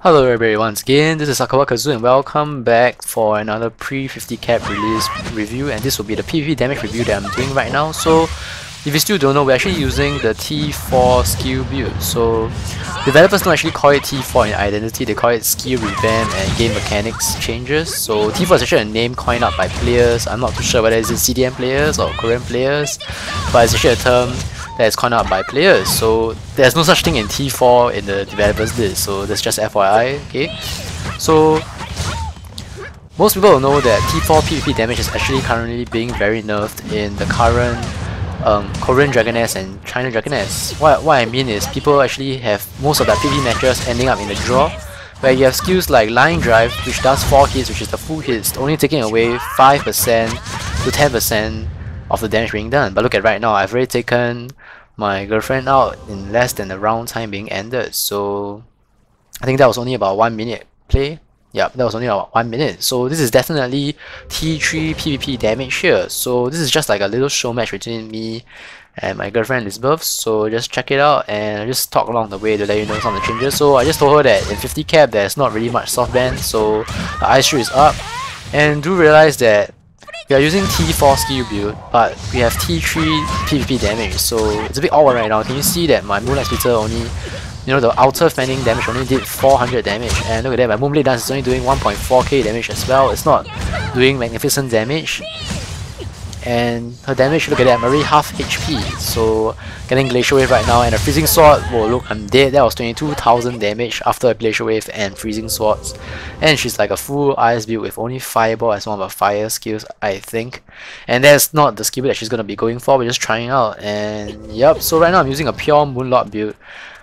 Hello everybody once again, this is AikawaKazu and welcome back for another pre-50 cap release review, and this will be the PvP damage review that I'm doing right now. So if you still don't know, we're actually using the T4 skill build. So developers don't actually call it T4 in Identity, they call it skill revamp and game mechanics changes. So T4 is actually a name coined up by players. I'm not too sure whether it's CDN players or Korean players, but it's actually a term that is coined out by players. So there's no such thing in T4 in the developers list, so that's just FYI, okay? So most people will know that T4 PvP damage is actually currently being very nerfed in the current Korean Dragoness and China Dragoness. What I mean is people actually have most of their PvP matches ending up in a draw, where you have skills like Line Drive, which does 4 hits, which is the full hits, only taking away 5% to 10% of the damage being done. But look at right now, I've already taken my girlfriend out in less than the round time being ended, so I think that was only about 1 minute play. Yeah, that was only about 1 minute. So this is definitely T3 PvP damage here. So this is just like a little show match between me and my girlfriend Lyzbeth, so just check it out and I'll just talk along the way to let you know some of the changes. So I just told her that in 50 cap there's not really much soft ban, so the ice shield is up, and do realize that we are using T4 skill build, but we have T3 PvP damage, so it's a bit awkward right now. Can you see that my Moonlight Splitter only, you know, the outer fanning damage only did 400 damage, and look at that, my Moonblade Dance is only doing 1.4k damage as well. It's not doing magnificent damage, and her damage, look at that, I'm already half HP, so getting Glacial Wave right now, and a Freezing Sword, whoa look, I'm dead. That was 22,000 damage after a Glacial Wave and Freezing Swords, and she's like a full ice build with only Fireball as one of her fire skills, I think, and that's not the skill that she's gonna be going for. We're just trying out, and yep, so right now I'm using a pure Moonlord build,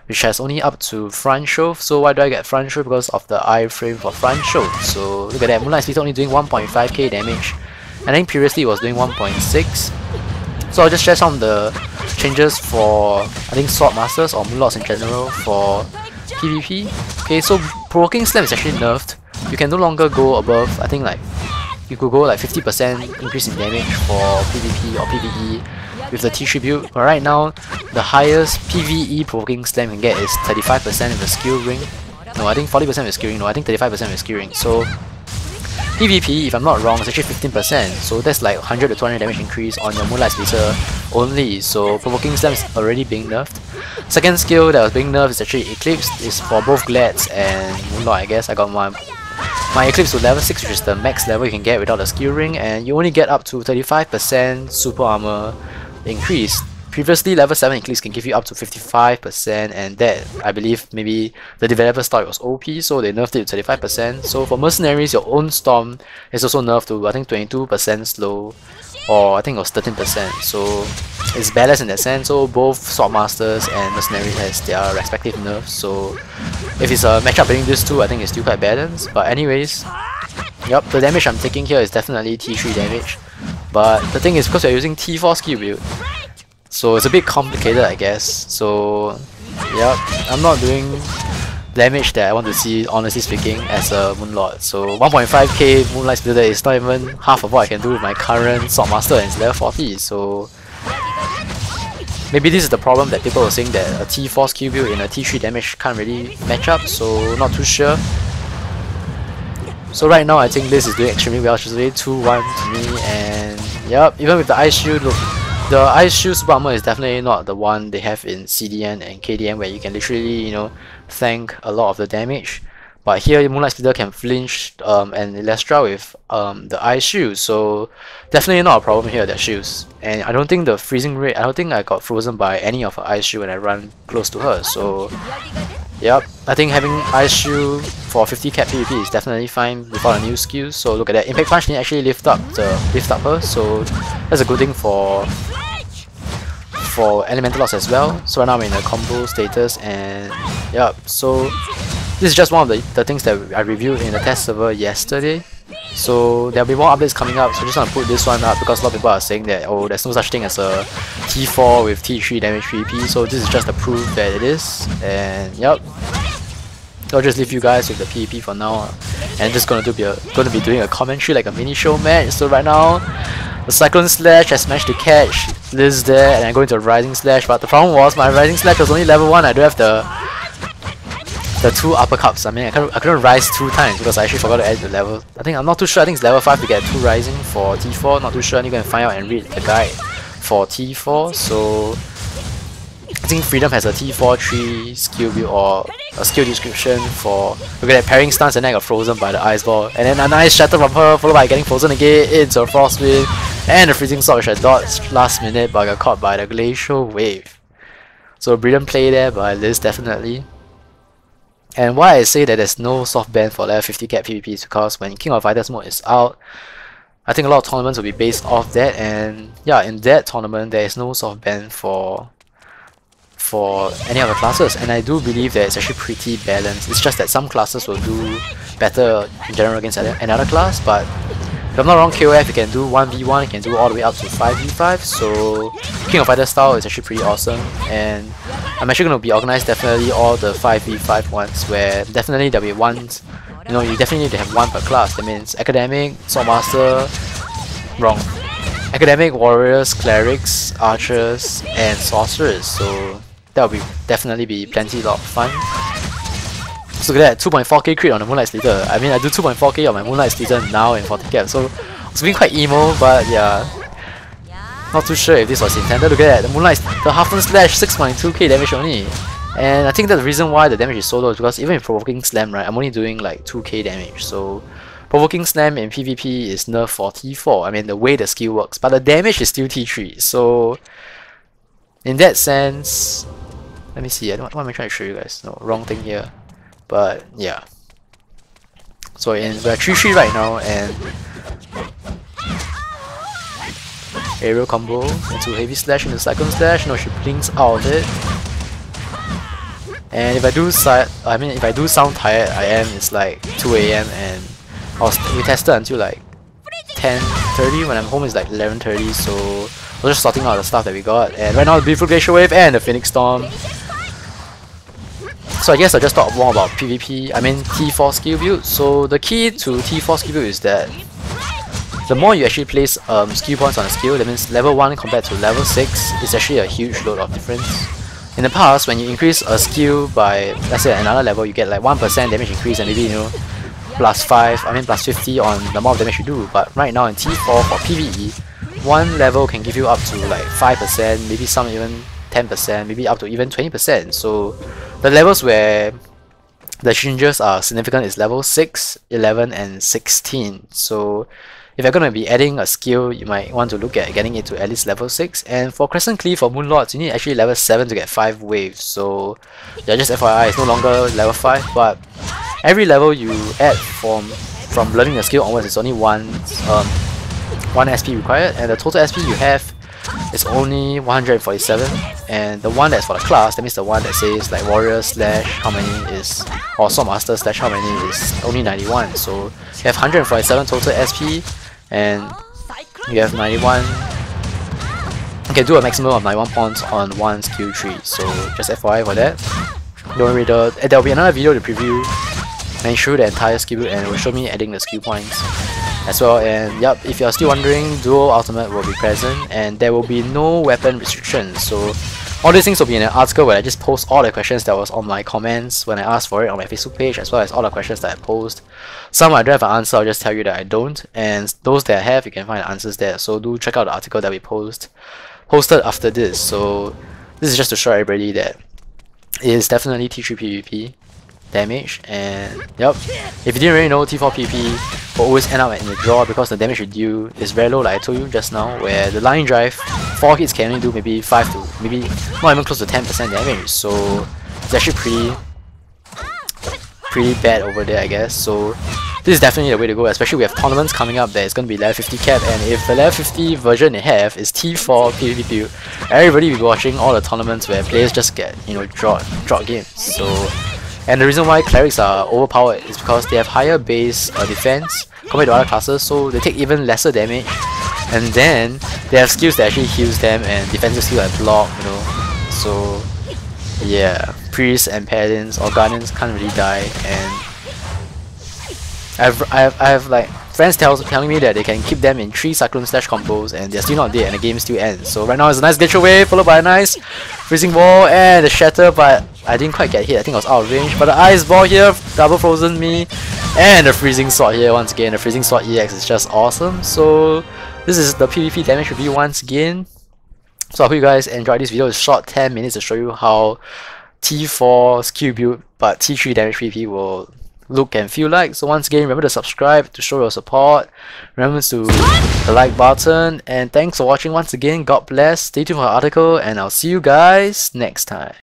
which has only up to front shove. So why do I get front shove? Because of the iframe for front shove. So look at that, Moonlight Splitter only doing 1.5k damage, and I think previously it was doing 1.6. So I'll just share some of the changes for, I think, Sword Masters or Moonlords in general for PvP. Okay, so Provoking Slam is actually nerfed. You can no longer go above, I think like, you could go like 50% increase in damage for PvP or PvE with the T3 build. But right now, the highest PvE Provoking Slam you can get is 35% with the skill ring. No, I think 40% with the skill ring. No, I think 35% with the skill ring. So PvP, if I'm not wrong, is actually 15%, so that's like 100 to 200 damage increase on your Moonlight Splitter only, so Provoking Slam is already being nerfed. Second skill that was being nerfed is actually Eclipse. It's for both Glads and Moonlord, I guess. I got my Eclipse to level 6, which is the max level you can get without the skill ring, and you only get up to 35% super armor increase. Previously, level 7 Eclipse can give you up to 55%, and that, I believe, maybe the developers thought it was OP, so they nerfed it to 35%. So for Mercenaries, your own Storm is also nerfed to, I think, 22% slow, or I think it was 13%. So it's balanced in that sense, so both Sword Masters and Mercenaries has their respective nerfs. So if it's a matchup between these two, I think it's still quite balanced. But anyways, yep, the damage I'm taking here is definitely T3 damage. But the thing is, because we're using T4 skill build, so it's a bit complicated, I guess. So yep, I'm not doing damage that I want to see, honestly speaking, as a Moonlord. So 1.5k Moonlight Splitter is not even half of what I can do with my current Sword Master, and it's level 40. So maybe this is the problem, that people are saying that a T4 skill build in a T3 damage can't really match up, so not too sure. So right now I think this is doing extremely well. She's already 2-1 to me, and yep, even with the Ice Shield, look, the Ice Shield super armor is definitely not the one they have in CDN and KDN, where you can literally, you know, tank a lot of the damage. But here Moonlight Splitter can flinch and Elestra with the Ice Shield, so definitely not a problem here, their shields. And I don't think the freezing rate, I don't think I got frozen by any of her Ice Shield when I run close to her. So yep, I think having Ice Shield for 50 cap PvP is definitely fine without a new skill. So look at that, Impact Punch didn't actually lift up her, so that's a good thing for Elemental Locks as well. So right now I'm in a combo status, and yep, so this is just one of the things that I reviewed in the test server yesterday. So there'll be more updates coming up, so I just want to put this one up because a lot of people are saying that, oh, there's no such thing as a T4 with T3 damage PvP, so this is just a proof that it is. And yep, so I'll just leave you guys with the PvP for now, and I'm just gonna be doing a commentary, like a mini show match. So right now, the Cyclone Slash has managed to catch Liz there, and I'm going to a Rising Slash, but the problem was my Rising Slash was only level 1. I don't have the the 2 uppercuts. I mean, I couldn't rise 2 times because I actually forgot to add the level. I'm not too sure. I think it's level 5 to get 2 rising for T4. Not too sure. I need to go and find out and read the guide for T4. So I think Freedom has a T4 3 skill build or a skill description for, look at that, parrying stance, and then I got frozen by the ice ball, and then a nice shatter from her followed by getting frozen again into a frostwind and the freezing sword which I dodged last minute but I got caught by the glacial wave. So brilliant play there by Liz, definitely. And why I say that there's no soft ban for level 50 cap PvP is because when King of Fighters mode is out, I think a lot of tournaments will be based off that, and yeah, in that tournament there is no soft ban for any other classes, and I do believe that it's actually pretty balanced. It's just that some classes will do better in general against another class, but if I'm not wrong, KOF you can do 1v1, you can do all the way up to 5v5, so King of Fighters style is actually pretty awesome, and I'm actually going to be organized definitely all the 5v5 ones, where definitely there'll be ones, you know, you definitely need to have one per class. That means Academic, Swordmaster, wrong. Academic, Warriors, Clerics, Archers, and Sorcerers, so that will definitely be plenty lot of fun. So look at that, 2.4k crit on the Moonlight Slither. I mean, I do 2.4k on my Moonlight Slither now in 40 cap, so it's been quite emo, but yeah. Not too sure if this was intended. Look at that, the Moonlight, the Half-Turn Slash, 6.2k damage only. And I think that's the reason why the damage is so low is because even with Provoking Slam, right, I'm only doing like 2k damage. So Provoking Slam in PvP is nerfed for T4, I mean the way the skill works, but the damage is still T3. So in that sense, let me see, what am I trying to show you guys? No, wrong thing here. But yeah. So we're 3-3 right now, and aerial combo into heavy slash into cyclone slash. No, she blinks out of it. And if I do sound tired, it's like 2 AM and we tested until like 10:30. When I'm home it's like 11:30, so we're just sorting out the stuff that we got. And right now the Beautiful Glacial Wave and the Phoenix Storm. So I guess I'll just talk more about PvP, T4 skill build. So the key to T4 skill build is that the more you actually place skill points on a skill, that means level 1 compared to level 6 is actually a huge load of difference. In the past, when you increase a skill by, let's say another level, you get like 1% damage increase and maybe, you know, plus 50 on the amount of damage you do. But right now in T4 for PvE, one level can give you up to like 5%, maybe some even 10%, maybe up to even 20%. So the levels where the changes are significant is level 6, 11 and 16. So if you're going to be adding a skill, you might want to look at getting it to at least level 6. And for Crescent Cleave for Moonlords, you need actually level 7 to get 5 waves. So yeah, just FYI, it's no longer level 5, but every level you add from learning the skill onwards is only one SP required, and the total SP you have is only 147. And the one that's for the class, that means the one that says like Warrior slash how many is, or Swordmaster slash how many is only 91. So you have 147 total SP, and you have 91. You can do a maximum of 91 points on one skill tree. So just FYI for that. Don't worry, there will be another video to preview and show the entire skill build, and it will show me adding the skill points as well. And yep, if you're still wondering, dual ultimate will be present and there will be no weapon restrictions. So all these things will be in an article where I just post all the questions that was on my comments when I asked for it on my Facebook page, as well as all the questions that I posed. Some I don't have an answer, I'll just tell you that I don't, and those that I have, you can find the answers there. So do check out the article that we posted after this. So this is just to show everybody that it is definitely T3 PvP damage. And yep, if you didn't really know, T4 PvP will always end up in the draw because the damage you deal is very low, like I told you just now, where the line drive 4 hits can only do maybe 5 to maybe not even close to 10% damage. So it's actually pretty bad over there, I guess. So this is definitely the way to go, especially we have tournaments coming up that is going to be level 50 cap, and if the level 50 version they have is T4 PvP build, everybody will be watching all the tournaments where players just get, you know, draw games. So, and the reason why clerics are overpowered is because they have higher base defense compared to other classes, so they take even lesser damage, and then they have skills that actually heals them and defensive skill like block, you know. So yeah, priests and paladins or guardians can't really die, and I have like friends telling me that they can keep them in 3 Cyclone Slash combos and they're still not dead and the game still ends. So right now it's a nice glitch away followed by a nice freezing wall and the shatter, but I didn't quite get hit. I think I was out of range. But the ice ball here double frozen me and the freezing sword here once again. The freezing sword EX is just awesome. So this is the PvP damage review once again. So I hope you guys enjoyed this video. It's short 10 minutes to show you how T4 skill build but T3 damage PvP will look and feel like. So once again, remember to subscribe to show your support. Remember to the like button, and thanks for watching once again. God bless. Stay tuned for the article and I'll see you guys next time.